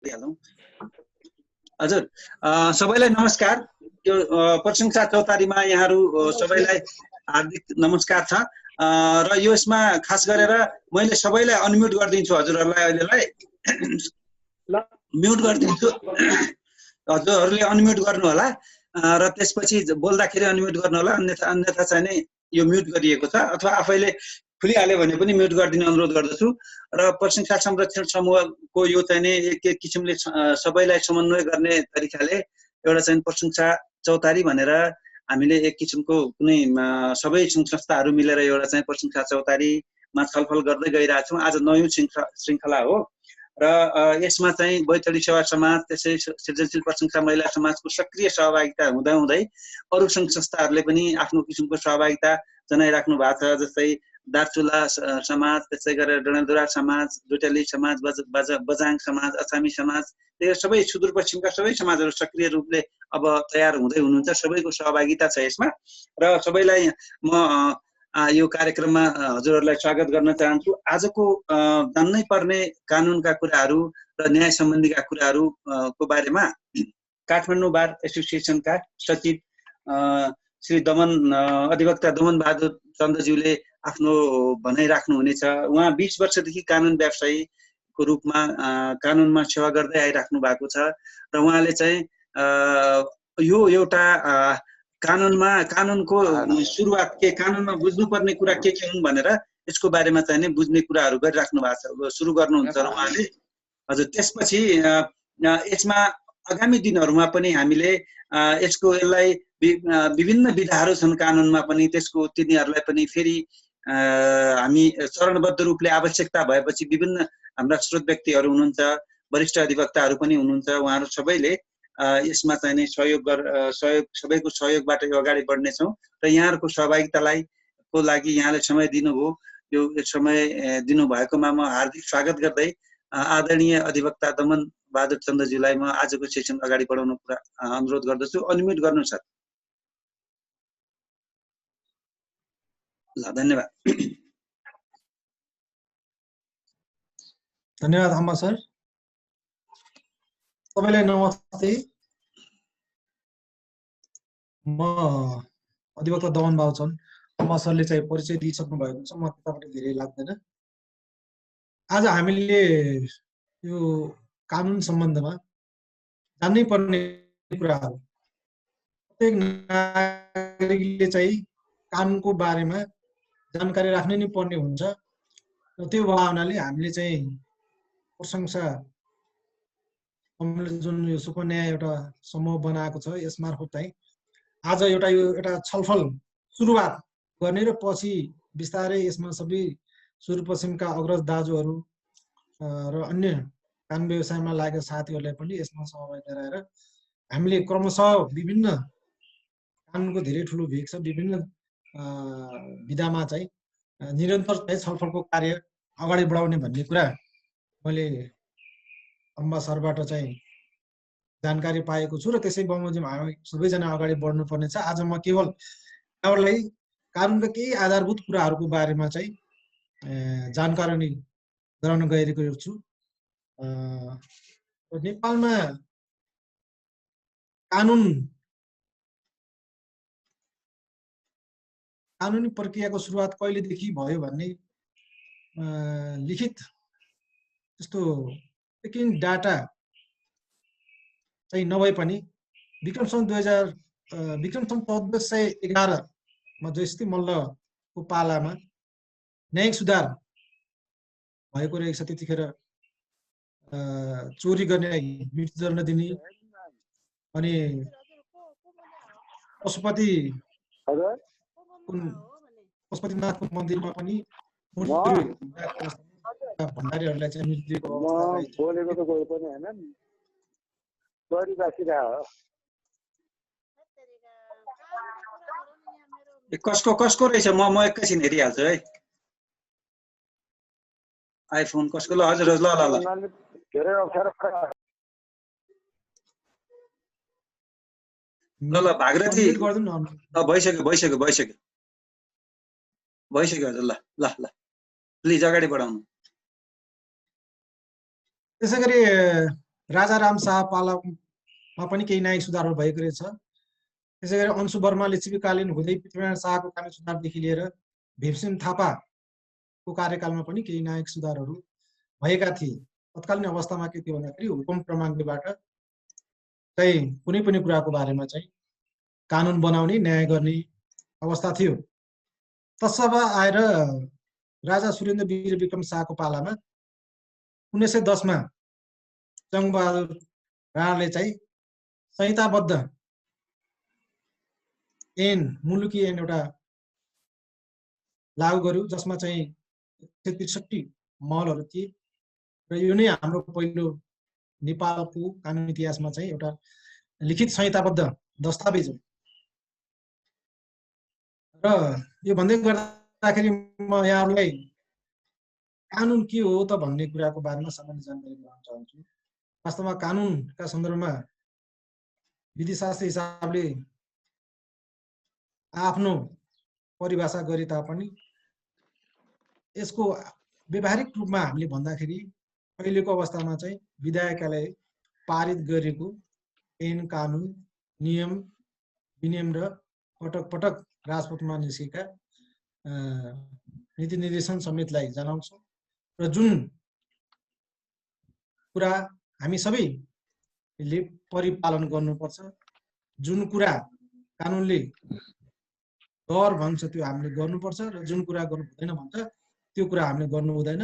गरिहालौँ। हजुर, सबैलाई नमस्कार। यो प्रशंसा चौतारीमा यहाँहरू सबैलाई हार्दिक नमस्कार छ। र यसमा खास गरेर मैले सबैलाई अनम्युट गरिदिन्छु, हजुरहरूलाई अहिलेलाई म्युट गरिदिन्छु। हजुरहरूले अनम्युट गर्नु होला र त्यसपछि बोल्दाखेरि अनम्युट गर्नु होला, अन्यथा चाहिँ नै यो म्युट गरिएको छ, अथवा आफैले खुलिहाल्यो भने पनि म्युट गरिदिने अनुरोध गर्दछु। र प्रशंसा संरक्षण समूहको यो चाहिँ नै एक किसिमले सबैलाई समन्वय गर्ने तरिकाले एउटा चाहिँ प्रशंसा चौतारी भनेर हामीले एक किसिमको कुनै सबै संस्थाहरू मिलेर एउटा चाहिँ प्रशंसा चौतारीमा छलफल गर्दै गइरहेका छौँ। आज 9औं श्रृङ्खला हो र यसमा चाहिँ बैतडी सेवा समाज, त्यसै सृजनशील प्रशंसा महिला समाजको सक्रिय सहभागिता हुँदाहुँदै अरू सङ्घ संस्थाहरूले पनि आफ्नो किसिमको सहभागिता जनाइराख्नु भएको छ। जस्तै दार्चुला समाज, त्यसै गरेर डडेलधुरा समाज, डोटेली समाज, बजाङ समाज, अछामी समाज, यो सबै सुदूरपश्चिमका सबै समाजहरू सक्रिय रूपले अब तयार हुँदै हुनुहुन्छ। सबैको सहभागिता छ यसमा र सबैलाई म यो कार्यक्रममा हजुरहरूलाई स्वागत गर्न चाहन्छु। आजको जान्नै पर्ने कानुनका कुराहरू र न्याय सम्बन्धीका कुराहरू को बारेमा काठमाडौँ बार एसोसिएसनका सचिव श्री अधिवक्ता दमन बहादुर चन्दज्यूले आफ्नो भनाइ राख्नुहुनेछ। उहाँ 20 वर्षदेखि कानुन व्यवसायीको रूपमा कानुनमा सेवा गर्दै आइराख्नु भएको छ र उहाँले चाहिँ यो एउटा कानुनको सुरुवात के, कानुनमा बुझ्नुपर्ने कुरा के हुन् भनेर यसको बारेमा चाहिँ नि बुझ्ने कुराहरू गरिराख्नु भएको छ, सुरु गर्नुहुन्छ र उहाँले। हजुर, त्यसपछि यसमा आगामी दिनहरूमा पनि हामीले यसलाई विभिन्न विधाहरू छन् कानुनमा पनि, त्यसको तिनीहरूलाई पनि फेरि हामी चरणबद्ध रूपले आवश्यकता भएपछि विभिन्न हाम्रा स्रोत व्यक्तिहरू हुनुहुन्छ, वरिष्ठ अधिवक्ताहरू पनि हुनुहुन्छ, उहाँहरू सबैले यसमा चाहिँ नि सबैको सहयोगबाट यो अगाडि बढ्नेछौँ र यहाँहरूको सहभागितालाई को लागि यहाँले समय दिनुभयो। यो समय दिनुभएकोमा म हार्दिक स्वागत गर्दै आदरणीय अधिवक्ता दमन बहादुर चन्दज्यूलाई म आजको सेसन अगाडि बढाउनु अनुरोध गर्दछु। अनम्युट गर्नु सर। ल, धन्यवाद। धन्यवाद अम्मा सर। सबैलाई नमस्ते। म अधिवक्ता दमन बहादुर अम्मा सरले चाहिँ परिचय दिइसक्नु भएको छ, म त्यतापट्टि धेरै लाग्दैन। आज हामीले यो कानुन सम्बन्धमा जान्नै पर्ने कुराहरू, प्रत्येक नागरिकले चाहिँ कानुनको बारेमा जानकारी राख्नै नै पर्ने हुन्छ र त्यो भावनाले हामीले चाहिँ प्रशंसा जुन यो सुकन्या एउटा समूह बनाएको छ, यसमार्फत चाहिँ आज एउटा छलफल सुरुवात गर्ने र पछि बिस्तारै यसमा सबै सुदूरपश्चिमका अग्रज दाजुहरू र अन्य कानुन व्यवसायमा लागेका साथीहरूलाई पनि यसमा सहभागी गराएर हामीले क्रमशः विभिन्न कानुनको धेरै ठुलो भेग छ, विभिन्न विधामा चाहिँ निरन्तर चाहिँ छलफलको कार्य अगाडि बढाउने भन्ने कुरा मैले अम्बा सरबाट चाहिँ जानकारी पाएको छु र त्यसै बमोजिम हामी सबैजना अगाडि बढ्नुपर्ने छ। आज म केवल यहाँहरूलाई कानुनका केही आधारभूत कुराहरूको बारेमा चाहिँ जानकारी गराउन गइरहेको छु। नेपालमा कानुनी प्रक्रियाको सुरुवात कहिलेदेखि भयो भन्ने लिखित त्यस्तो एकिन डाटा चाहिँ नभए पनि विक्रम सन् 1411 मा जयश्री मल्लको पालामा न्यायिक सुधार भएको रहेछ। त्यतिखेर चोरी गर्ने मृत्युदण्ड दिने अनि पशुपतिनाथको मन्दिरमा पनि भण्डारीहरूलाई चाहिँ मृत्युको कसको रहेछ? म एकैछिन हेरिहाल्छु है। आइफोन कसको? ल हजुर, ल ल ल ल ल भागरथी भइसक्यो हजुर। ल ल ल प्लिज अगाडि बढाउनु। त्यसै गरी राजाराम शाह पालामा पनि केही न्यायिक सुधारहरू भएको रहेछ। त्यसै गरी अंशु वर्माले लिच्छवीकालीन हुँदै पृथ्वीनारायण शाहको कानुनी सुधारदेखि लिएर भीमसेन थापाको कार्यकालमा पनि केही न्यायिक सुधारहरू भएका थिए। तत्कालीन अवस्थामा के थियो भन्दाखेरि हुकुम क्रमाङ्कबाट चाहिँ कुनै पनि कुराको बारेमा चाहिँ कानुन बनाउने न्याय गर्ने अवस्था थियो। तत्सब आएर राजा सुरेन्द्र वीर विक्रम शाहको पालामा 1910 मा जङ्गबहादुर राणाले चाहिँ संहिताबद्ध ऐन मुलुकी ऐन एउटा लागू गर्यो, जसमा चाहिँ 63 महलहरू थिए र यो नै हाम्रो पहिलो नेपालको कानुन इतिहासमा चाहिँ एउटा लिखित संहिताबद्ध दस्तावेज हो। र यो भन्दै गर्दाखेरि म यहाँहरूलाई कानुन के हो त भन्ने कुराको बारेमा सामान्य जानकारी गराउन चाहन्छु। वास्तवमा कानुनका सन्दर्भमा विधिशास्त्र हिसाबले आफ्नो परिभाषा गरे तापनि यसको व्यवहारिक रूपमा हामीले भन्दाखेरि अहिलेको अवस्थामा चाहिँ विधायकले पारित गरेको ऐन कानुन नियम विनियम र पटक पटक राजपथमा निस्केका नीति निर्देशन समेतलाई जनाउँछौँ र जुन कुरा हामी सबैले परिपालन गर्नुपर्छ, जुन कुरा कानुनले गर भन्छ त्यो हामीले गर्नुपर्छ र जुन कुरा गर्नु हुँदैन भन्छ त्यो कुरा हामीले गर्नु हुँदैन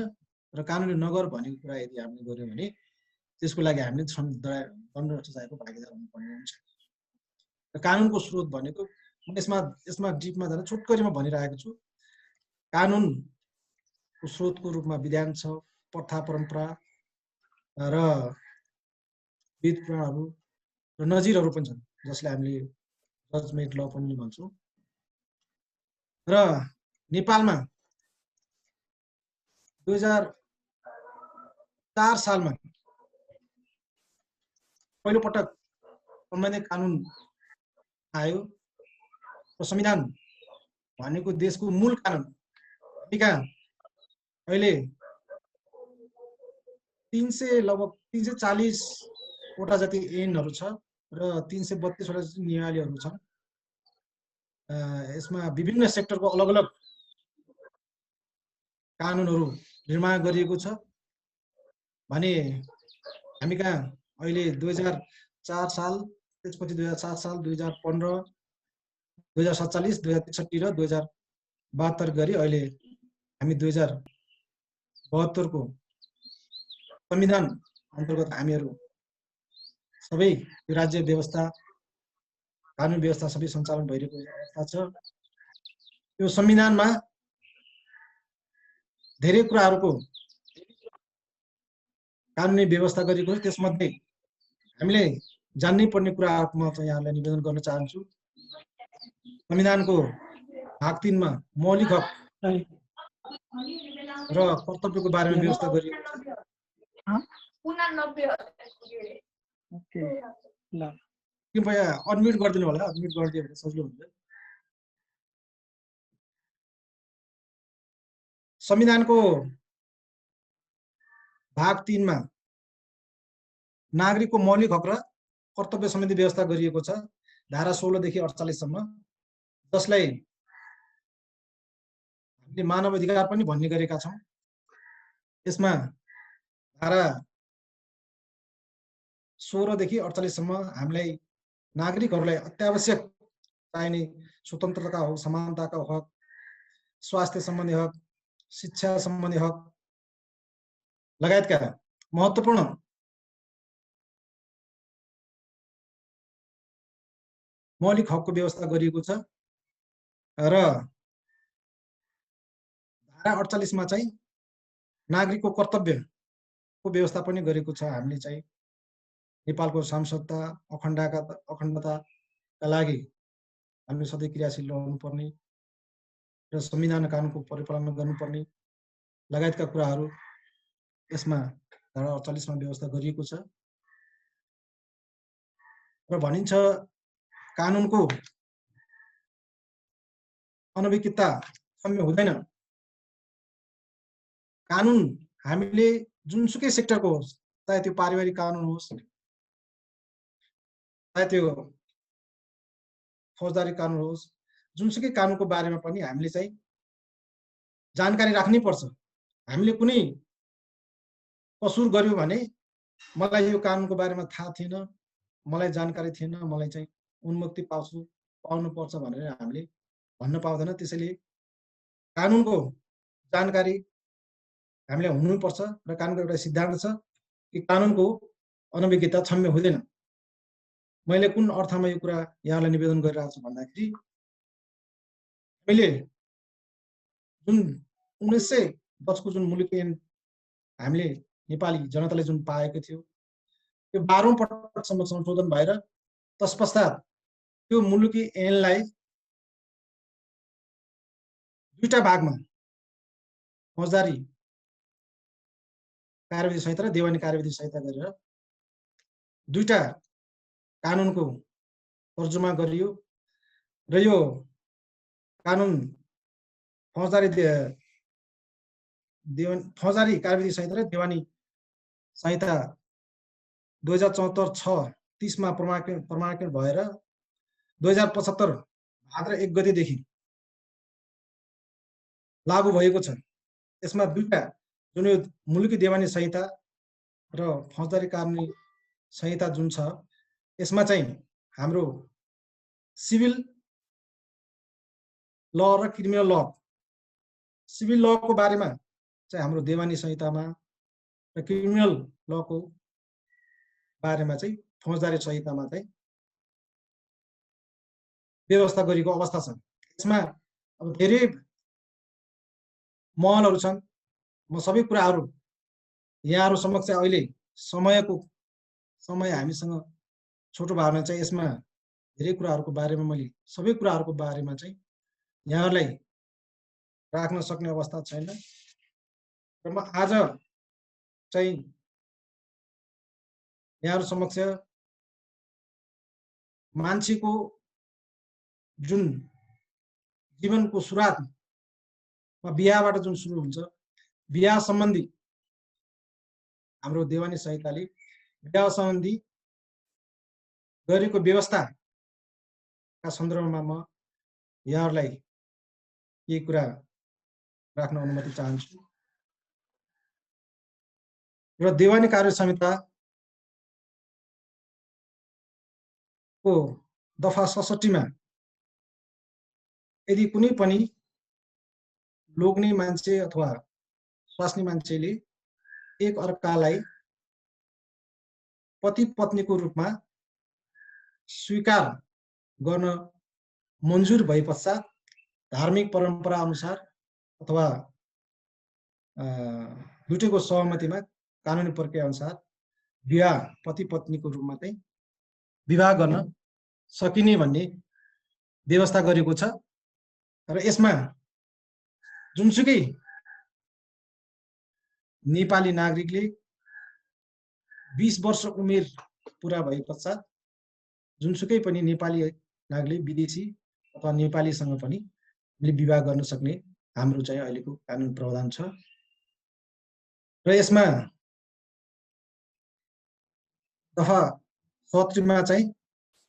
र कानुनले नगर भनेको कुरा यदि हामीले गर्यौँ भने त्यसको लागि हामीले दण्ड सजायको भागीदार हुनुपर्ने हुन्छ। र कानुनको स्रोत भनेको यसमा डिपमा जान छोटकरीमा भनिरहेको छु। कानुनको स्रोतको रूपमा विधान छ, प्रथा परम्परा र विध पुराणहरू र नजिरहरू पनि छन्, जसलाई हामीले जजमेन्ट ल पनि भन्छौँ। र नेपालमा 2004 सालमा पहिलो पटक संवैधानिक कानुन आयो र संविधान भनेको देशको मूल कानुन। अहिले लगभग 340 वटा जति ऐनहरू छ र 332 वटा जति नियमावलीहरू छन्। यसमा विभिन्न सेक्टरको अलग अलग कानुनहरू निर्माण गरिएको छ भने हामी कहाँ अहिले 2004 साल, त्यसपछि 2007 साल, 2015, 2047, 2063 र 2072 गरी अहिले हामी 2072 को संविधान अन्तर्गत हामीहरू सबै राज्य व्यवस्था कानुन व्यवस्था सबै सञ्चालन भइरहेको अवस्था छ। यो संविधानमा धेरै कुराहरूको कानुनी व्यवस्था गरिएको छ। त्यसमध्ये हामीले जान्नै पर्ने कुराहरूमा चाहिँ यहाँलाई निवेदन गर्न चाहन्छु। संविधानको भाग 3 मा मौलिक हक र कर्तव्यको बारेमा व्यवस्था गरिएको छ। कृपया अनम्युट गरिदिनु होला, अनम्युट गरिदियो भने सजिलो हुन्छ। संविधानको भाग 3 मा नागरिकको मौलिक हक र कर्तव्य सम्बन्धी व्यवस्था गरिएको छ, धारा 16 देखि 48 सम्म, जसलाई हामीले मानव अधिकार पनि भन्ने गरेका छौँ। यसमा धारा 16 देखि 48 सम्म हामीलाई नागरिकहरूलाई अत्यावश्यक चाहिने स्वतन्त्रताका हक, समानताका हक, स्वास्थ्य सम्बन्धी हक, शिक्षा सम्बन्धी हक लगायतका महत्त्वपूर्ण मौलिक हकको व्यवस्था गरिएको छ। र धारा 48 मा चाहिँ नागरिकको कर्तव्यको व्यवस्था पनि गरेको छ। हामीले चाहिँ नेपालको सांसदता अखण्डताका लागि हामीले सधैँ क्रियाशील रहनुपर्ने र संविधान कानुनको परिपालन गर्नुपर्ने लगायतका कुराहरू यसमा धारा 48 मा व्यवस्था गरिएको छ। र भनिन्छ कानुनको अनभिज्ञता सम्य हुँदैन। कानुन हामीले जुनसुकै सेक्टरको होस्, चाहे त्यो पारिवारिक कानुन होस्, चाहे त्यो फौजदारी कानुन होस्, जुनसुकै कानुनको बारेमा पनि हामीले चाहिँ जानकारी राख्नै पर्छ। हामीले कुनै कसुर गर्यो भने मलाई यो कानुनको बारेमा थाहा थिएन, मलाई जानकारी थिएन, मलाई चाहिँ उन्मुक्ति पाउनुपर्छ भनेर हामीले भन्न पाउँदैन। त्यसैले कानुनको जानकारी हामीले हुनुपर्छ र कानुनको एउटा सिद्धान्त छ कि कानुनको अनभिज्ञता क्षम्य हुँदैन। मैले कुन अर्थमा यो कुरा यहाँलाई निवेदन गरिरहेको छु भन्दाखेरि मैले जुन 1910 को जुन मुलुकी ऐन हामीले नेपाली जनताले जुन पाएको थियो त्यो 12औं पटकसम्म संशोधन भएर तत्पश्चात त्यो मुलुकी ऐनलाई दुईटा भागमा फौजदारी कार्यविधि संहिता र देवानी कार्यविधि संहिता गरेर दुईटा कानुनको तर्जुमा गरियो र यो कानुन फौजदारी कार्यविधि संहिता र देवानी संहिता 2074-6-30 मा प्रमाणीकरण भएर 2075 भाद्र 1 गतेदेखि लागू भएको छ। यसमा दुईटा जुन यो मुलुकी देवानी संहिता र फौजदारी कानुनी संहिता जुन छ यसमा चाहिँ हाम्रो सिभिल ल र क्रिमिनल ल, सिभिल लको बारेमा चाहिँ हाम्रो देवानी संहितामा र क्रिमिनल लको बारेमा चाहिँ फौजदारी संहितामा चाहिँ व्यवस्था गरेको अवस्था छ। यसमा अब धेरै महलहरू छन्। म सबै कुराहरू यहाँहरू समक्ष अहिले समय हामीसँग छोटो भावना चाहिँ यसमा धेरै कुराहरूको बारेमा मैले सबै कुराहरूको बारेमा चाहिँ यहाँहरूलाई राख्न सक्ने अवस्था छैन र म आज चाहिँ यहाँहरू समक्ष मान्छेको जुन जीवनको सुरुवातमा बिहाबाट जुन सुरु हुन्छ, बिहा सम्बन्धी हाम्रो देवानी संहिताले बिहा सम्बन्धी गरेको व्यवस्थाका सन्दर्भमा म यहाँहरूलाई यही कुरा राख्न अनुमति चाहन्छु। र देवानी कार्य संहिता को दफा 67 मा यदि कुनै पनि लोग्ने मान्छे अथवा स्वास्नी मान्छेले एक अर्कालाई पति पत्नीको रूपमा स्वीकार गर्न मन्जुर भए पश्चात धार्मिक परम्परा अनुसार अथवा दुटैको सहमतिमा कानुनी प्रक्रिया अनुसार विवाह पति पत्नीको रूपमा चाहिँ विवाह गर्न सकिने भन्ने व्यवस्था गरेको छ। र यसमा जुनसुकै नेपाली नागरिकले 20 वर्ष उमेर पुरा भए पश्चात जुनसुकै पनि नेपाली नागरिकले विदेशी अथवा नेपालीसँग पनि विवाह गर्न सक्ने हाम्रो चाहिँ अहिलेको कानुन प्रावधान छ। र यसमा दफा 70 मा चाहिँ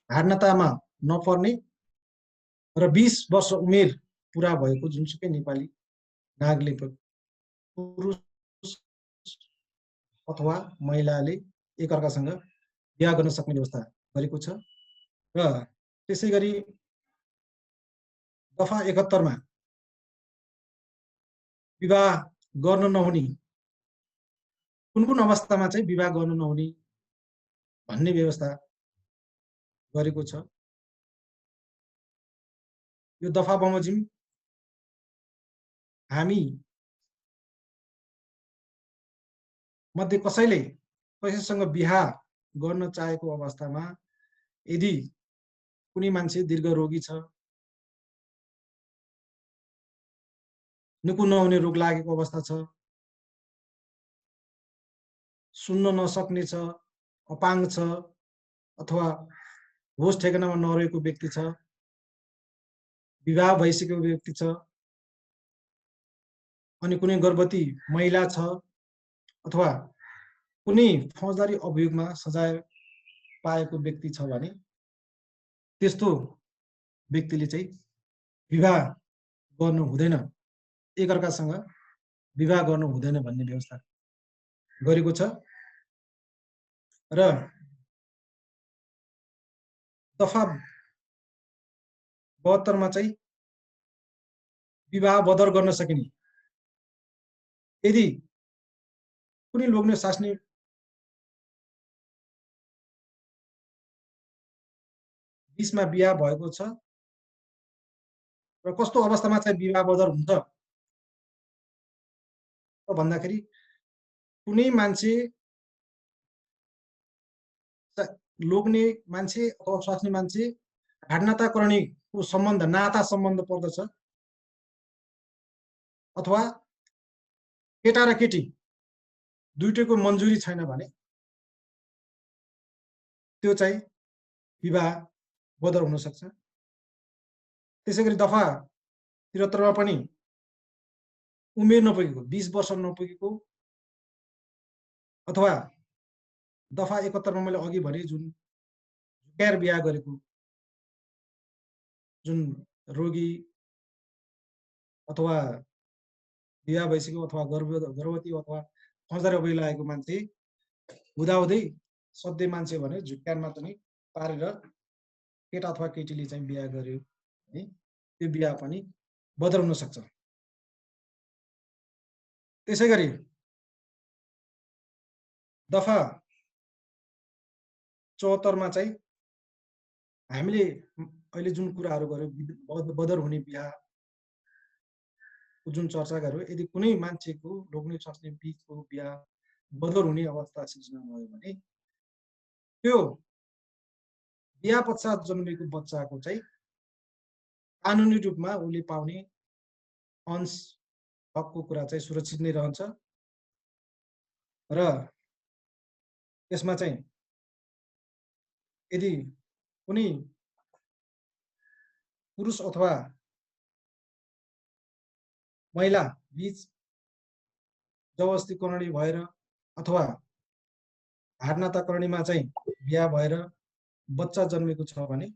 हार्नतामा नपर्ने र 20 वर्ष उमेर पुरा भएको जुनसुकै नेपाली नागरिक पुरुष अथवा महिलाले एकअर्कासँग विवाह गर्न सक्ने व्यवस्था गरेको छ। र त्यसै गरी दफा 71 मा विवाह गर्न नहुने कुन अवस्थामा चाहिँ विवाह गर्न नहुने भन्ने व्यवस्था गरेको छ। यो दफा बमोजिम हामी मध्ये कसैसँग बिहा गर्न चाहेको अवस्थामा यदि कुनै मान्छे दीर्घ रोगी छ, निको नहुने रोग लागेको अवस्था छ, सुन्न नसक्ने छ, अपाङ्ग छ अथवा होस ठेगानामा नरहेको व्यक्ति छ, विवाह भइसकेको व्यक्ति छ, अनि कुनै गर्भवती महिला छ अथवा कुनै फौजदारी अभियोगमा सजाय पाएको व्यक्ति छ भने त्यस्तो व्यक्तिले चाहिँ विवाह गर्नु हुँदैन, एकअर्कासँग विवाह गर्नु हुँदैन भन्ने व्यवस्था गरेको छ। र दफा 72 मा चाहिँ विवाह बदर गर्न सकिने, यदि कुनै लोग्ने सास्नी बीचमा बिहा भएको छ र कस्तो अवस्थामा चाहिँ विवाह बदर हुन्छ भन्दाखेरि कुनै मान्छे लोग्ने मान्छे अथवा स्वास्नी मान्छे हाडनाताकरणीको सम्बन्ध, नाता सम्बन्ध पर्दछ अथवा केटा र केटी दुईटैको मन्जुरी छैन भने त्यो चाहिँ विवाह बदर हुन सक्छ। त्यसैगरी दफा 73 मा पनि उमेर नपुगेको, 20 वर्ष नपुगेको अथवा दफा 71 मा मैले अघि भने जुन झुक्याएर बिहा गरेको, जुन रोगी अथवा विवाह भइसक्यो अथवा गर्भवती अथवा फौजदारी अभियोग लागेको मान्छे हुँदाहुँदै सधैँ मान्छे भने झुक्क्यानमा पनि पारेर केटा अथवा केटीले चाहिँ बिहा गर्यो है, त्यो बिहा पनि बदर हुन सक्छ। त्यसैगरी दफा 74 मा चाहिँ हामीले अहिले जुन कुराहरू गर्यो, बदर हुने बिहा जुन चर्चा गर्यो, यदि कुनै मान्छेको लोग्ने स्वास्नी बीचको बिहा बदर हुने अवस्था सिर्जना भयो भने त्यो बिहा पश्चात जन्मेको बच्चाको चाहिँ कानुनी रूपमा उसले पाउने अंश हकको कुरा चाहिँ सुरक्षित नै रहन्छ। र यसमा चाहिँ यदि कुनै पुरुष अथवा महिला बीच जबरजस्तीकरणी भएर अथवा हाडनाताकरणीमा चाहिँ बिहा भएर बच्चा जन्मेको छ भने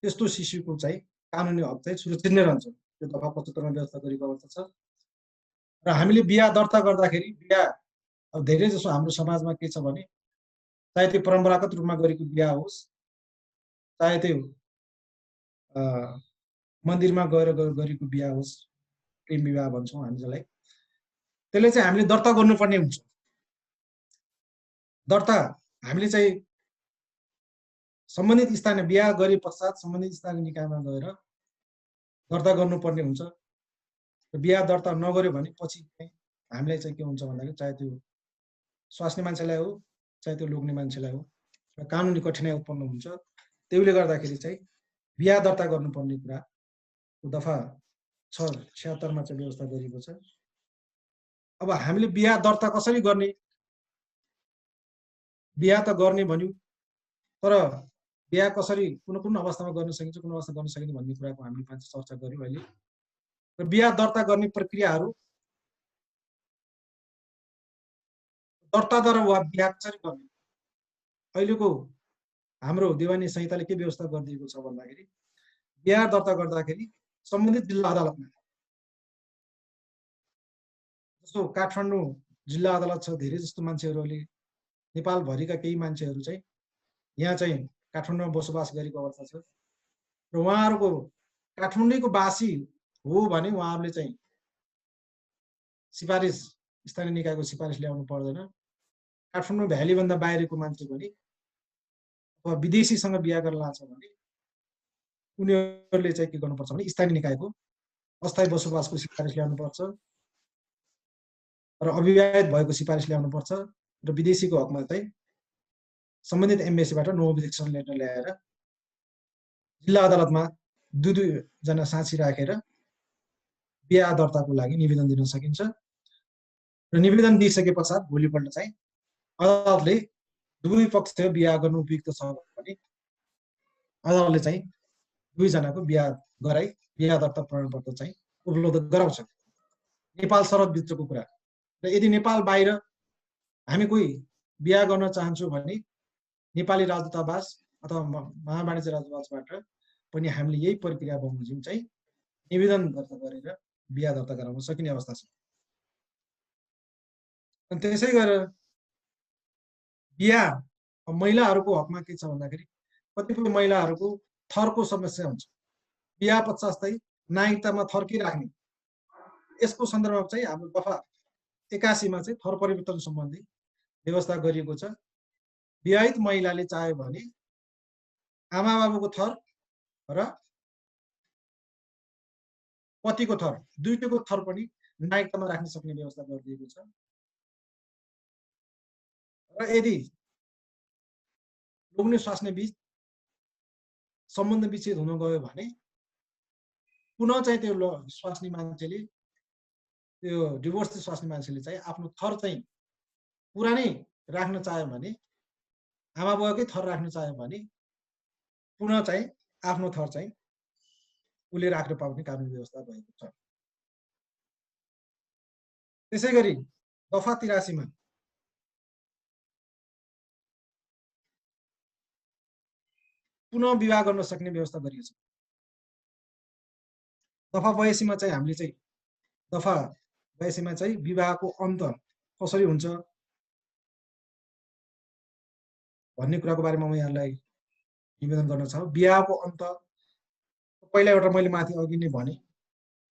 त्यस्तो शिशुको चाहिँ कानुनी हक चाहिँ सुरक्षित नै रहन्छ। त्यो दफा 75 मा व्यवस्था गरेको अवस्था छ। र हामीले बिहा दर्ता गर्दाखेरि बिहा अब धेरै जसो हाम्रो समाजमा के छ भने चाहे त्यो परम्परागत रूपमा गरेको बिहा होस्, चाहे त्यो मन्दिरमा गएर गरेको बिहा होस्, प्रेम विवाह भन्छौँ हामी जसलाई, त्यसले चाहिँ हामीले दर्ता गर्नुपर्ने हुन्छ। दर्ता हामीले चाहिँ सम्बन्धित स्थानीय बिहा गरे पश्चात सम्बन्धित स्थानीय निकायमा गएर दर्ता गर्नुपर्ने हुन्छ। बिहा दर्ता नगर्यो भने पछि हामीलाई चाहिँ के हुन्छ भन्दाखेरि चाहे त्यो स्वास्नी मान्छेलाई हो चाहे त्यो लोग्ने मान्छेलाई हो र कानुनी कठिनाइ उत्पन्न हुन्छ। त्यसले गर्दाखेरि चाहिँ बिहा दर्ता गर्नुपर्ने कुरा दफा 76 मा चाहिँ व्यवस्था गरिएको छ। अब हामीले बिहा दर्ता कसरी गर्ने, बिहा त गर्ने भन्यो तर बिहा कसरी कुन अवस्थामा गर्न सकिन्छ, कुन अवस्था गर्न सकिन्छ भन्ने कुराको हामीले चर्चा गर्यौं अहिले। र बिहा दर्ता गर्ने प्रक्रियाहरू दर्ताद्वारा वा बिहा कसरी गर्ने, अहिलेको हाम्रो देवानी संहिताले के व्यवस्था गरिदिएको छ भन्दाखेरि बिहा दर्ता गर्दाखेरि सम्बन्धित जिल्ला अदालतमा, जस्तो काठमाडौँ जिल्ला अदालत छ, धेरै जस्तो मान्छेहरूले नेपालभरिका केही मान्छेहरू चाहिँ यहाँ चाहिँ काठमाडौँमा बसोबास गरेको अवस्था छ र उहाँहरूको काठमाडौँको वासी हो भने उहाँहरूले चाहिँ सिफारिस, स्थानीय निकायको सिफारिस ल्याउनु पर्दैन। काठमाडौँ भ्यालीभन्दा बाहिरको मान्छे भने अथवा विदेशीसँग बिहा गर्न लाग्छ भने उनीहरूले चाहिँ के गर्नुपर्छ भने स्थानीय निकायको अस्थायी बसोबासको सिफारिस ल्याउनुपर्छ र अविवाहित भएको सिफारिस ल्याउनुपर्छ र विदेशीको हकमा चाहिँ सम्बन्धित एम्बेसीबाट नो अब्जेक्सन लेटर ल्याएर जिल्ला अदालतमा दुई जना साक्षी राखेर बिहा दर्ताको लागि निवेदन दिन सकिन्छ। र निवेदन दिइसके पश्चात भोलिपल्ट चाहिँ अदालतले दुवै पक्ष बिहा गर्नु उपयुक्त छ भने अदालतले चाहिँ दुईजनाको बिहा गराई बिहा दर्ता प्रमाणपत्र चाहिँ उपलब्ध गराउँछ। नेपाल सरहदभित्रको कुरा। र यदि नेपाल बाहिर हामी कोही बिहा गर्न चाहन्छु भने नेपाली राजदूतावास अथवा महावाणिज्य राजदूतावासबाट पनि हामीले यही प्रक्रिया बमोजिम चाहिँ निवेदन दर्ता गरेर बिहा दर्ता गराउन सकिने अवस्था छ। अनि त्यसै गरेर बिहा महिलाहरूको हकमा के छ भन्दाखेरि कतिपय महिलाहरूको थरको समस्या हुन्छ। बिहा पश्चातै नागरिकतामा थर्की राख्ने, यसको सन्दर्भमा चाहिँ हाम्रो दफा 81 मा चाहिँ थर परिवर्तन सम्बन्धी व्यवस्था गरिएको छ। विवाहित महिलाले चाह्यो भने आमा बाबुको थर र पतिको थर दुईटैको थर पनि नागरिकतामा राख्न सक्ने व्यवस्था गरिदिएको छ। र यदि लोग्ने स्वास्नी बीच सम्बन्ध विच्छेद हुन गयो भने पुनः चाहिँ त्यो स्वास्नी मान्छेले त्यो डिभोर्स स्वास्नी मान्छेले चाहिँ आफ्नो थर चाहिँ पुरानै राख्न चाह्यो भने, आमा बुवाकै थर राख्न चाह्यो भने पुनः चाहिँ आफ्नो थर चाहिँ उसले राख्न पाउने कानुनी व्यवस्था भएको छ। त्यसै गरी दफा 83 मा पुनः विवाह गर्न सक्ने व्यवस्था गरिएको छ। दफा 82 मा चाहिँ हामीले चाहिँ दफा 82 मा चाहिँ विवाहको अन्त कसरी हुन्छ भन्ने कुराको बारेमा म यहाँलाई निवेदन गर्न चाहन्छु। विवाहको अन्त पहिला एउटा मैले माथि अघि नै भने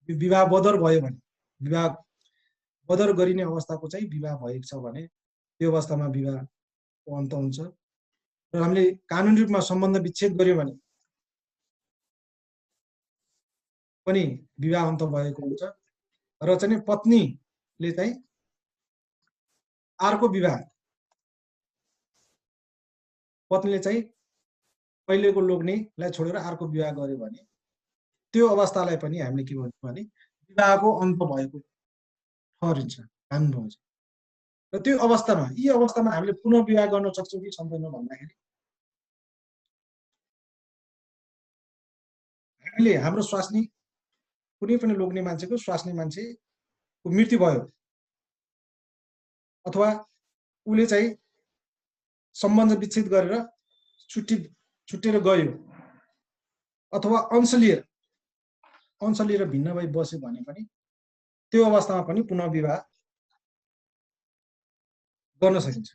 विवाह बदर भयो भने, विवाह बदर गरिने अवस्थाको चाहिँ विवाह भएको छ भने त्यो अवस्थामा विवाहको अन्त हुन्छ। र हामीले कानुनी रूपमा सम्बन्ध विच्छेद गर्यो भने पनि विवाह अन्त भएको हुन्छ। र चाहिँ पत्नीले चाहिँ अर्को विवाह, पत्नीले चाहिँ पहिलेको लोग्नेलाई छोडेर अर्को विवाह गर्यो भने त्यो अवस्थालाई पनि हामीले के भन्छौँ भने विवाहको अन्त भएको ठहरिन्छ, कानुन हुन्छ। र त्यो अवस्थामा यी अवस्थामा हामीले पुनः विवाह गर्न सक्छौँ कि सक्दैनौँ भन्दाखेरि हामीले हाम्रो स्वास्नी कुनै पनि लोग्ने मान्छेको स्वास्नी मान्छेको मृत्यु भयो अथवा उसले चाहिँ सम्बन्ध विच्छेद गरेर छुट्टिएर गयो अथवा अंश लिएर भिन्न भई बस्यो भने पनि त्यो अवस्थामा पनि पुनः विवाह गर्न सकिन्छ।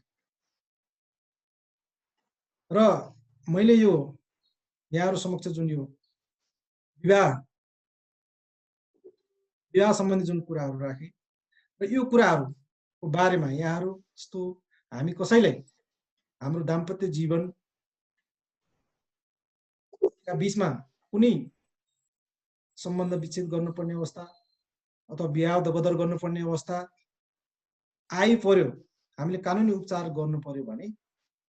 र मैले यो यहाँहरु समक्ष जुन यो विवाह सम्बन्धी जुन कुराहरु राखे र यो कुराहरुको बारेमा यहाँहरु जस्तो हामी कसैलाई हाम्रो दाम्पत्य जीवन का बीचमा कुनै सम्बन्ध विच्छेद गर्नुपर्ने अवस्था अथवा विवाह बदर गर्नुपर्ने अवस्था आइपर्यो, हामीले कानुनी उपचार गर्नु पर्यो भने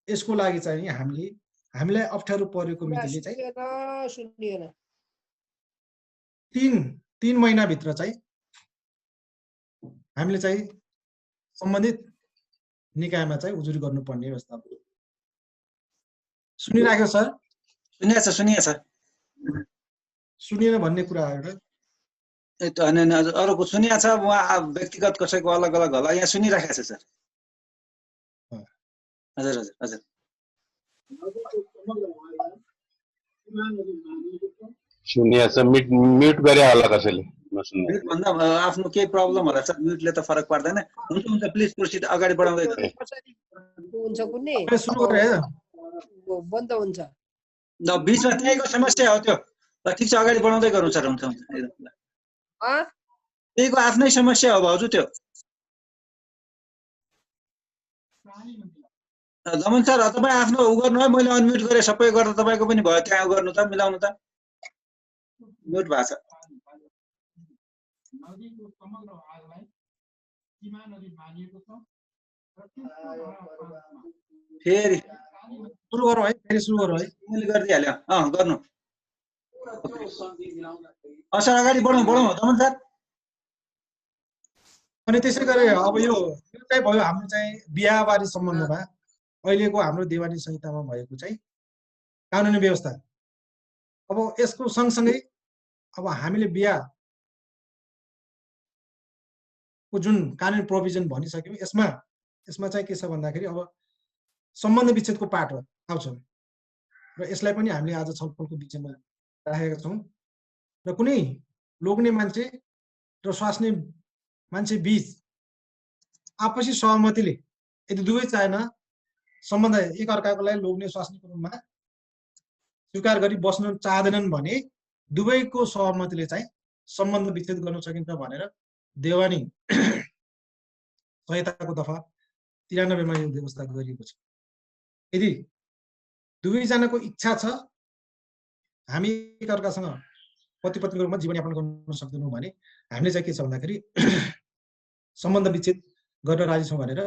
यसको लागि चाहिँ हामीलाई अप्ठ्यारो परेको मितिले चाहिँ 3 महिना भित्र चाहिँ हामीले चाहिँ सम्बन्धित निकायमा चाहिँ उजुरी गर्नुपर्ने अवस्था हो। सुनिराख्यो सर? सुनिएछ सुनिएन भन्ने कुरा हो। अरूको सुनिएछ, उहाँ व्यक्तिगत कसैको अलग अलग होला, यहाँ सुनिराखेको छ सर। हजुर हजुर हजुर सुनिएछ, म्युट गरे होला कसैले नसुन्ने। म्युट भन्दा आफ्नो केही प्रब्लम होला सर, म्युटले त फरक पर्दैन। हुन्छ प्लिज प्रोसिड, अगाडि बढाउँदै हुन्छ कुन्नी सुरु गरे बन्द हुन्छ ल, बीचमा त्यहीको समस्या हो त्यो। ल ठीक छ, अगाडि बढाउँदै गरौँ सर। हुन्छ त्यहीको आफ्नै समस्या हो भाउजू त्यो। दमन सर तपाईँ आफ्नो उ गर्नु है, मैले अनम्युट गरेँ सबै गर्दा तपाईँको पनि भयो, त्यहाँ उ गर्नु त, मिलाउनु त। म्युट भएको छ। फेरि सुरु गरौँ है, मैले गरिदिइहाल्यो। गर्नु सर, अगाडि बढौँ दमन सर। अनि त्यसै गरी अब यो चाहिँ भयो हाम्रो चाहिँ बिहाबारी सम्बन्धमा अहिलेको हाम्रो देवानी संहितामा भएको चाहिँ कानुनी व्यवस्था। अब यसको सँगसँगै अब हामीले बिहाको जुन कानुनी प्रोभिजन भनिसक्यौँ, यसमा चाहिँ के छ भन्दाखेरि अब सम्बन्ध विच्छेदको पाठ हो आउँछ र यसलाई पनि हामीले आज छलफलको विषयमा राखेका छौँ र कुनै लोग्ने मान्छे र स्वास्नी मान्छे बीच आपसी सहमतिले यदि दुवै चाहेन सम्बन्ध एकअर्काको लागि लोग्ने स्वास्नीको रूपमा स्वीकार गरी बस्न चाहँदैनन् भने दुवैको सहमतिले चाहिँ सम्बन्ध विच्छेद गर्न सकिन्छ भनेर देवानी संहिताको दफा 93 मा यो व्यवस्था गरिएको छ। यदि दुवैजनाको इच्छा छ हामी एकअर्कासँग पति पत्नीको रूपमा जीवनयापन गर्न सक्दैनौँ भने हामीले चाहिँ के छ भन्दाखेरि सम्बन्ध विच्छेद गर्न राजी छौँ भनेर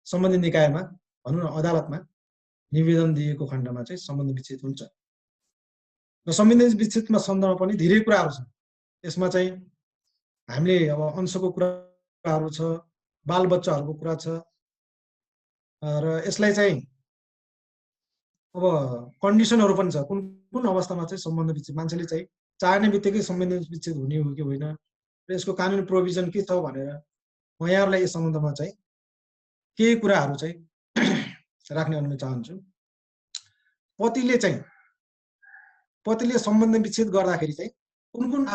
सम्बन्धित निकायमा भनौँ न अदालतमा निवेदन दिएको खण्डमा चाहिँ सम्बन्ध विच्छेद हुन्छ र सम्बन्ध विच्छेदमा सन्दर्भमा पनि धेरै कुराहरू छन्। यसमा चाहिँ हामीले अब अंशको कुराहरू छ, बालबच्चाहरूको कुरा छ र यसलाई चाहिँ अब कन्डिसनहरू पनि छ कुन कुन अवस्थामा चाहिँ सम्बन्ध विच्छेद मान्छेले चाहिँ चाहने बित्तिकै सम्बन्ध विच्छेद हुने हो कि होइन र यसको कानुनी प्रोभिजन के छ भनेर म यहाँहरूलाई यस सम्बन्धमा चाहिँ केही कुराहरू चाहिँ राख्ने अनुरोध चाहन्छु। पतिले सम्बन्ध विच्छेद गर्दाखेरि चाहिँ कुन कुन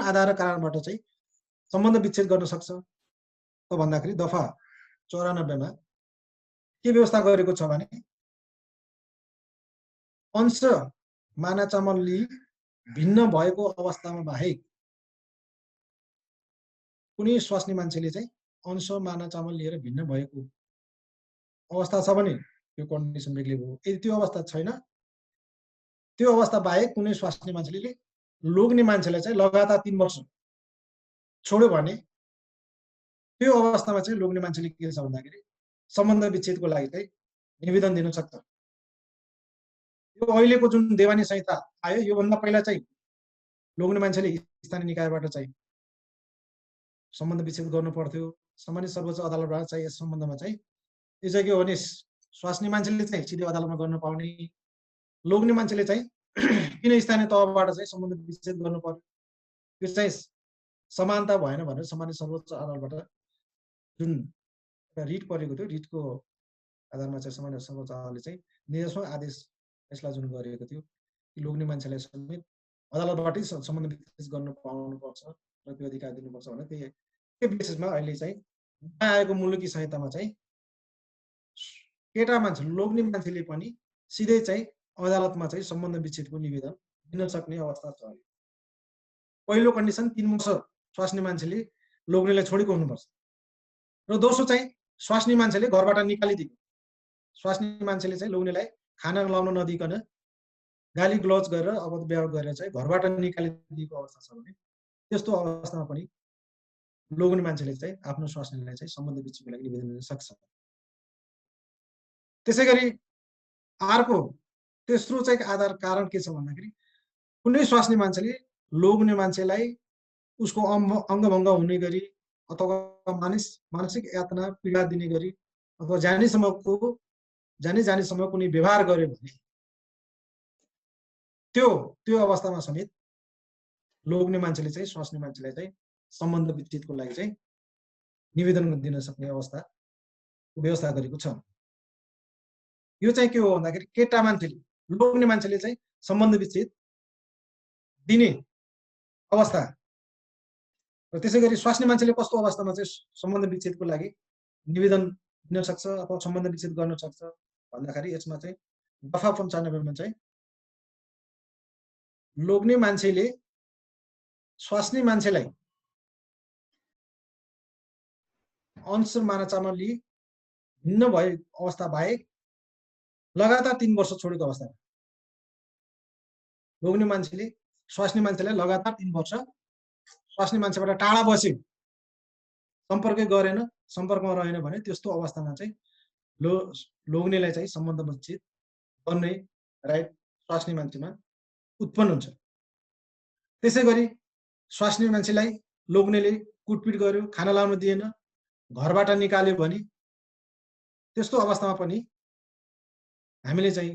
आधार र कारणबाट चाहिँ सम्बन्ध विच्छेद गर्न सक्छ त भन्दाखेरि दफा 94 मा के व्यवस्था गरेको छ भने अंश मानाचामल लिई भिन्न भएको अवस्थामा बाहेक कुनै स्वास्नी मान्छेले चाहिँ अंश मानाचामल लिएर भिन्न भएको अवस्था छ भने त्यो कन्डिसन बेग्लै भयो। यदि त्यो अवस्था छैन त्यो अवस्था बाहेक कुनै स्वास्नी मान्छेले लोग्ने मान्छेलाई चाहिँ लगातार 3 वर्ष छोड्यो भने त्यो अवस्थामा चाहिँ लोग्ने मान्छेले के छ भन्दाखेरि सम्बन्ध विच्छेदको लागि चाहिँ निवेदन दिन सक्छ। यो अहिलेको जुन देवानी संहिता आयो योभन्दा पहिला चाहिँ लोग्ने मान्छेले स्थानीय निकायबाट चाहिँ सम्बन्ध विच्छेद गर्नु पर्थ्यो। सामान्य सर्वोच्च अदालतबाट चाहिँ यस सम्बन्धमा चाहिँ यो चाहिँ के हो भने स्वास्नी मान्छेले चाहिँ सिधै अदालतमा गर्न पाउने, लोग्ने मान्छेले चाहिँ किन स्थानीय तहबाट चाहिँ सम्बन्ध विच्छेद गर्नु पर्यो यो चाहिँ समानता भएन भनेर सामान्य सर्वोच्च अदालतबाट जुन रिट परेको थियो रिटको आधारमा चाहिँ सामान्य सर्वोच्च अदालतले चाहिँ निर्देशक आदेश फैसला जुन गरेको थियो कि लोग्ने मान्छेलाई समेत अदालतबाटै सम्बन्ध विच्छेद गर्न पाउनुपर्छ र त्यो अधिकार दिनुपर्छ भनेर त्यो बेसिसमा अहिले चाहिँ आएको मुलुकी संहितामा चाहिँ केटा मान्छे लोग्ने मान्छेले पनि सिधै चाहिँ अदालतमा चाहिँ सम्बन्ध विच्छेदको निवेदन दिन सक्ने अवस्था छ। पहिलो कन्डिसन 3 वर्ष स्वास्नी मान्छेले लोग्नेलाई छोडेको हुनुपर्छ र दोस्रो चाहिँ स्वास्नी मान्छेले घरबाट निकालिदिएको, स्वास्नी मान्छेले चाहिँ लोग्नेलाई खाना लाउन नदिकन गाली ग्लोज गरेर अवध व्यवहार गरेर चाहिँ घरबाट निकालिदिएको अवस्था छ भने त्यस्तो अवस्थामा पनि लोग्ने मान्छेले चाहिँ आफ्नो स्वास्नीलाई चाहिँ सम्बन्ध विच्छेदको लागि निवेदन दिन सक्छ। त्यसैगरी अर्को तेस्रो चाहिँ आधार कारण के छ भन्दाखेरि कुनै स्वास्नी मान्छेले लोग्ने मान्छेलाई उसको अङ्गभङ्ग हुने गरी अथवा मानसिक यातना पीडा दिने गरी अथवा जानेसम्म कुनै व्यवहार गर्यो भने त्यो अवस्थामा समेत लोग्ने मान्छेले चाहिँ स्वास्नी मान्छेलाई चाहिँ सम्बन्ध विच्छेदको लागि चाहिँ निवेदन दिन सक्ने व्यवस्था गरेको छ। यो चाहिँ के हो भन्दाखेरि केटा मान्छेले लोग्ने मान्छेले चाहिँ सम्बन्ध विच्छेद दिने अवस्था र त्यसैगरी स्वास्नी मान्छेले कस्तो अवस्थामा चाहिँ सम्बन्ध विच्छेदको लागि निवेदन दिन सक्छ अथवा सम्बन्ध विच्छेद गर्न सक्छ भन्दाखेरि यसमा चाहिँ दफा 95 मा चाहिँ लोग्ने मान्छेले स्वास्नी मान्छेलाई अंश मानाचामा लिई भिन्न भए अवस्था बाहेक लगातार 3 वर्ष छोडेको अवस्थामा लोग्ने मान्छेले स्वास्नी मान्छेलाई लगातार 3 वर्ष स्वास्नी मान्छेबाट टाढा बस्यो, सम्पर्कै गरेन, सम्पर्कमा रहेन भने त्यस्तो अवस्थामा चाहिँ लोग्नेलाई चाहिँ सम्बन्ध विच्छेद गर्ने राइट स्वास्नी मान्छेमा उत्पन्न हुन्छ। त्यसैगरी स्वास्नी मान्छेलाई लोग्नेले कुटपिट गर्यो, खाना लाउन दिएन, घरबाट निकाल्यो भने त्यस्तो अवस्थामा पनि हामीले चाहिँ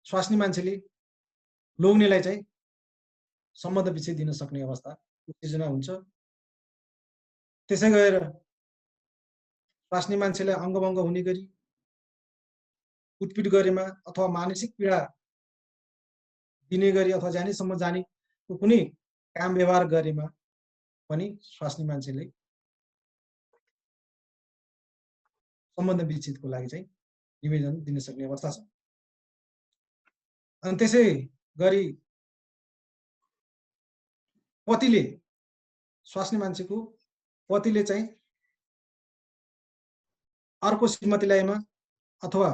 स्वास्नी मान्छेले लोग्नेलाई चाहिँ सम्बन्ध विच्छेद दिन सक्ने अवस्था उत्तेजना हुन्छ। त्यसै गरेर स्वास्नी मान्छेलाई अङ्गभङ्ग हुने गरी कुटपिट गरेमा अथवा मानसिक पीडा दिने गरी अथवा जानेसम्म जानेको कुनै काम व्यवहार गरेमा पनि स्वास्नी मान्छेले सम्बन्ध विच्छेदको लागि चाहिँ निवेदन दिन सक्ने अवस्था छ। अनि त्यसै गरी पतिले स्वास्नी मान्छेको पतिले चाहिँ अर्को श्रीमती ल्याएमा अथवा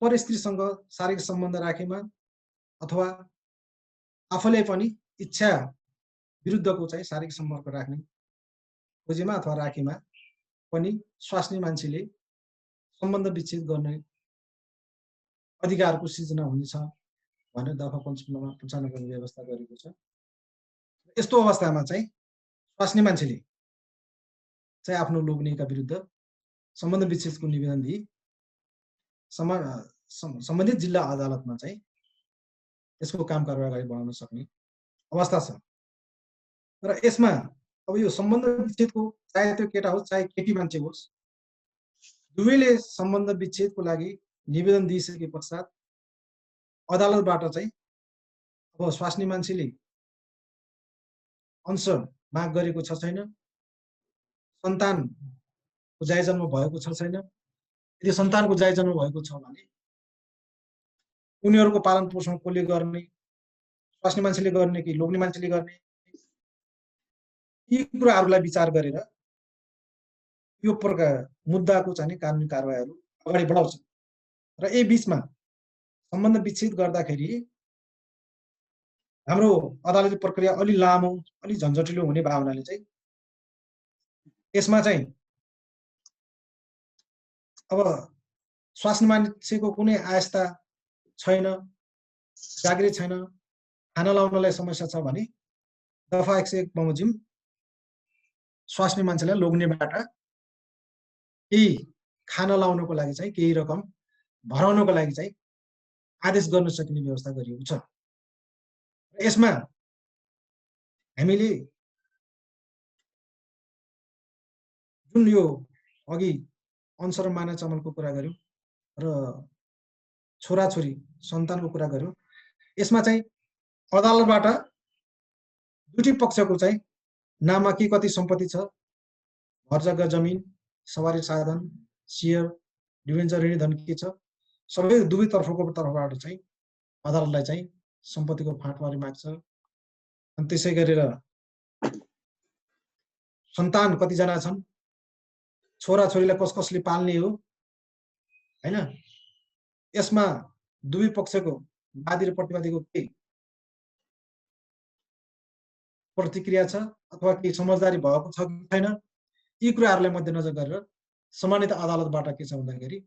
परस्त्रीसँग शारीरिक सम्बन्ध राखेमा अथवा आफूले पनि इच्छा विरुद्धको चाहिँ शारीरिक सम्पर्क राख्ने खोजेमा अथवा राखेमा पनि स्वास्नी मान्छेले सम्बन्ध विच्छेद गर्ने अधिकारको सृजना हुनेछ भनेर दफा 95 मा व्यवस्था गरेको छ। यस्तो अवस्थामा चाहिँ स्वास्नी मान्छेले चाहिँ आफ्नो लोग्नेका विरुद्ध सम्बन्ध विच्छेदको निवेदन दिई सम्बन्धित जिल्ला अदालतमा चाहिँ यसको काम कारबाही अगाडि बढाउन सक्ने अवस्था छ। र यसमा अब यो सम्बन्ध विच्छेदको चाहे त्यो केटा होस् चाहे केटी मान्छे होस्, दुवैले सम्बन्ध विच्छेदको लागि निवेदन दिइसके पश्चात अदालतबाट चाहिँ अब स्वास्नी मान्छेले अंश माग गरेको छ छैन, सन्तानको जायजन्म भएको छ छैन, यदि सन्तानको जायजन्म भएको छ भने उनीहरूको पालन पोषण कसले गर्ने, स्वास्नी मान्छेले गर्ने कि लोग्ने मान्छेले गर्ने, यी कुराहरूलाई विचार गरेर यो प्रकार मुद्दाको चाहिँ कानुनी कारबाहीहरू अगाडि बढाउँछ। र यही बीचमा सम्बन्ध विच्छेद गर्दाखेरि हाम्रो अदालती प्रक्रिया अलि लामो अलि झन्झटिलो हुने भावनाले चाहिँ यसमा चाहिँ अब स्वास्नी मान्छेको कुनै आयस्ता छैन, जागिर छैन, खाना लाउनलाई समस्या छ भने दफा 101 बमोजिम स्वास्नी मान्छेलाई लोग्नेबाट केही खाना लाउनको लागि चाहिँ केही रकम भराउनको लागि चाहिँ आदेश गर्न सकिने व्यवस्था गरिएको छ। यसमा हामीले जुन यो अघि अंश र माना चमलको कुरा गर्यौं र छोराछोरी सन्तानको कुरा गर्यौं, यसमा चाहिँ अदालतबाट दुई पक्षको चाहिँ नाममा के कति सम्पत्ति छ, घर जग्गा जमिन, सवारी साधन, शेयर, डिभेन्चर, ऋणी धन के छ, सबै दुवै तर्फबाट चाहिँ अदालतलाई चाहिँ सम्पत्तिको फाँटवारी माग्छ। अनि त्यसै गरेर सन्तान कतिजना छन्, छोराछोरीलाई कसले पाल्ने हो हैन, यसमा दुवै पक्षको वादी र प्रतिवादीको के प्रतिक्रिया छ अथवा के समझदारी भएको छ कि छैन, यी कुराहरूलाई मध्यनजर गरेर सामान्यतः अदालतबाट के छ भन्दाखेरि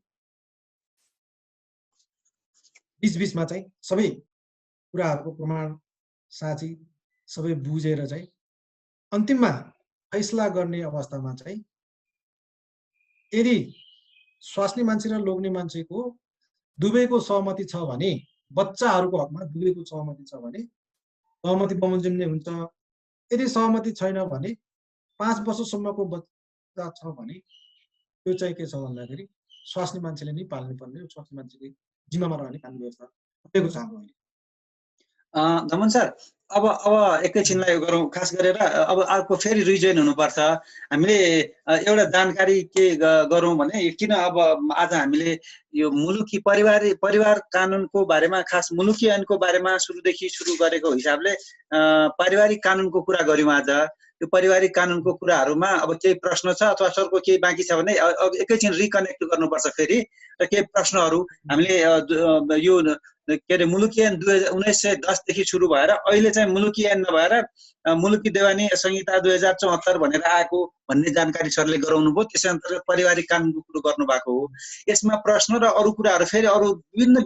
बीचमा चाहिँ सबै कुराहरूको प्रमाण साक्षी सबै बुझेर चाहिँ अन्तिममा फैसला गर्ने अवस्थामा चाहिँ यदि स्वास्नी मान्छे र लोग्ने मान्छेको दुवैको सहमति छ भने, बच्चाहरूको हकमा दुवैको सहमति छ भने सहमति बमोजिम नै हुन्छ। यदि सहमति छैन भने 5 वर्षसम्मको बच्चा छ भने त्यो चाहिँ के छ भन्दाखेरि स्वास्नी मान्छेले नै पाल्नु पर्ने, स्वास्नी मान्छेले जिम्मामा रहने कानुनी व्यवस्था भएको छ। धमन सर, अब एकैछिनलाई गरौँ, खास गरेर अब अर्को फेरि रिजोइन हुनुपर्छ। हामीले एउटा जानकारी के गरौँ भने किन अब आज हामीले यो मुलुकी परिवार कानुनको बारेमा, खास मुलुकी ऐनको बारेमा सुरुदेखि सुरु गरेको हिसाबले पारिवारिक कानुनको कुरा गर्यौँ। आज यो पारिवारिक कानुनको कुराहरूमा अब केही प्रश्न छ अथवा सरको केही बाँकी छ भने एकैछिन रिकनेक्ट गर्नुपर्छ फेरि, र केही प्रश्नहरू हामीले यो के अरे मुलुकी ऐन 1910 देखि सुरु भएर अहिले चाहिँ मुलुकी ऐन नभएर मुलुकी देवानी संहिता 2074 भनेर आएको भन्ने जानकारी सरले गराउनु भयो। त्यसै अन्तर्गत पारिवारिक कानुनको कुरो गर्नु भएको हो। यसमा प्रश्न र अरू कुराहरू फेरि अरू विभिन्न